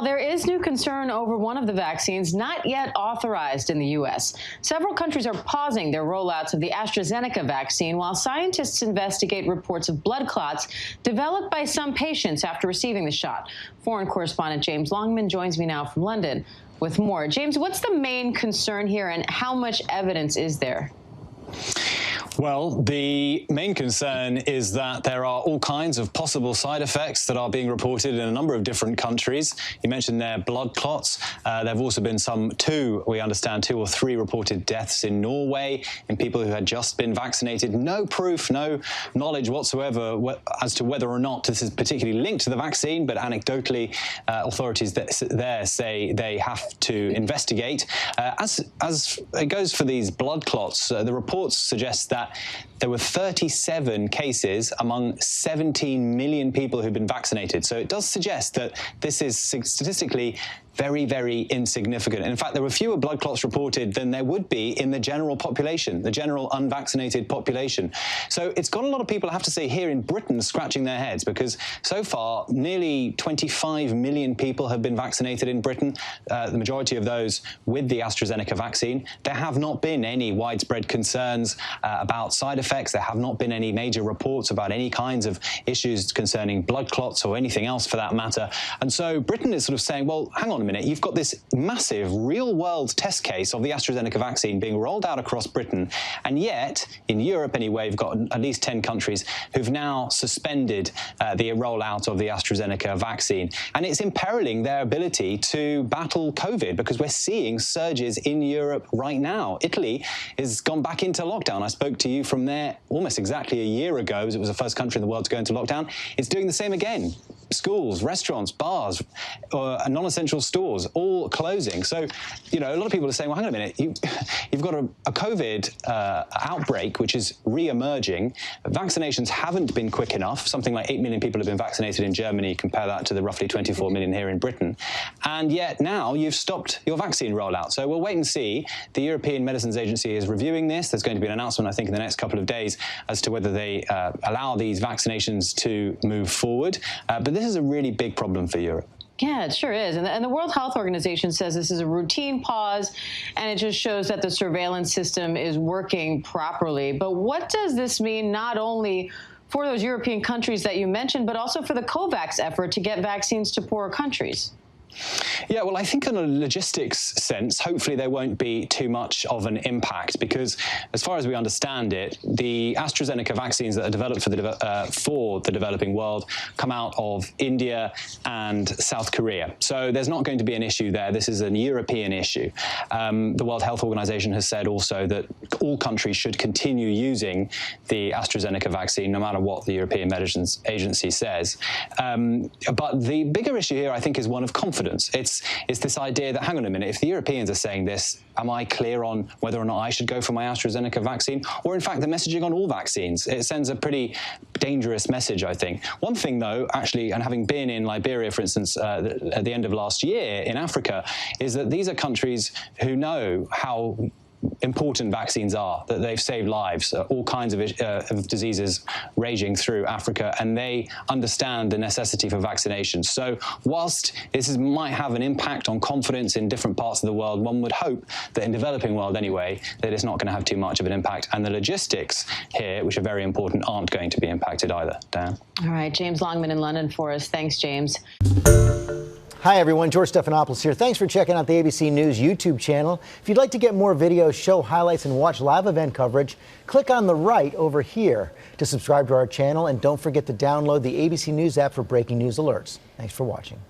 There is new concern over one of the vaccines not yet authorized in the U.S. Several countries are pausing their rollouts of the AstraZeneca vaccine while scientists investigate reports of blood clots developed by some patients after receiving the shot. Foreign correspondent James Longman joins me now from London with more. James, what's the main concern here and how much evidence is there? Well, the main concern is that there are all kinds of possible side effects that are being reported in a number of different countries. You mentioned there blood clots. There have also been two or three reported deaths in Norway in people who had just been vaccinated. No proof, no knowledge whatsoever as to whether or not this is particularly linked to the vaccine, but anecdotally, authorities there say they have to investigate. As it goes for these blood clots, the reports suggest that there were 37 cases among 17 million people who've been vaccinated. So it does suggest that this is statistically very, very insignificant. In fact, there were fewer blood clots reported than there would be in the general population, the general unvaccinated population. So it's got a lot of people, I have to say, here in Britain scratching their heads because so far nearly 25 million people have been vaccinated in Britain, the majority of those with the AstraZeneca vaccine. There have not been any widespread concerns about side effects. There have not been any major reports about any kinds of issues concerning blood clots or anything else for that matter. And so Britain is sort of saying, well, hang on a minute, you've got this massive real-world test case of the AstraZeneca vaccine being rolled out across Britain, and yet, in Europe anyway, you've got at least 10 countries who've now suspended the rollout of the AstraZeneca vaccine. And it's imperiling their ability to battle COVID because we're seeing surges in Europe right now. Italy has gone back into lockdown. I spoke to you from there almost exactly a year ago, as it was the first country in the world to go into lockdown. It's doing the same again. Schools, restaurants, bars, non-essential stores, all closing. So, you know, a lot of people are saying, well, hang on a minute, you've got a COVID outbreak, which is re-emerging. Vaccinations haven't been quick enough. Something like 8 million people have been vaccinated in Germany. Compare that to the roughly 24 million here in Britain. And yet now you've stopped your vaccine rollout. So we'll wait and see. The European Medicines Agency is reviewing this. There's going to be an announcement, I think, in the next couple of days as to whether they allow these vaccinations to move forward. But this is a really big problem for Europe. Yeah, it sure is. And the World Health Organization says this is a routine pause, and it just shows that the surveillance system is working properly. But what does this mean not only for those European countries that you mentioned, but also for the COVAX effort to get vaccines to poorer countries? Yeah, well, I think in a logistics sense, hopefully there won't be too much of an impact because as far as we understand it, the AstraZeneca vaccines that are developed for the developing world come out of India and South Korea. So there's not going to be an issue there. This is a European issue. The World Health Organization has said also that all countries should continue using the AstraZeneca vaccine no matter what the European Medicines Agency says. But the bigger issue here, I think, is one of confidence. It's this idea that, hang on a minute, if the Europeans are saying this, am I clear on whether or not I should go for my AstraZeneca vaccine? Or in fact, the messaging on all vaccines, it sends a pretty dangerous message, I think. One thing, though, actually, and having been in Liberia, for instance, at the end of last year in Africa, is that these are countries who know how important vaccines are, that they've saved lives, all kinds of diseases raging through Africa, and they understand the necessity for vaccinations. So whilst this might have an impact on confidence in different parts of the world, one would hope that in developing world anyway, that it's not going to have too much of an impact. And the logistics here, which are very important, aren't going to be impacted either. Dan? All right, James Longman in London for us. Thanks, James. Hi, everyone. George Stephanopoulos here. Thanks for checking out the ABC News YouTube channel. If you'd like to get more videos, show highlights, and watch live event coverage, click on the right over here to subscribe to our channel. And don't forget to download the ABC News app for breaking news alerts. Thanks for watching.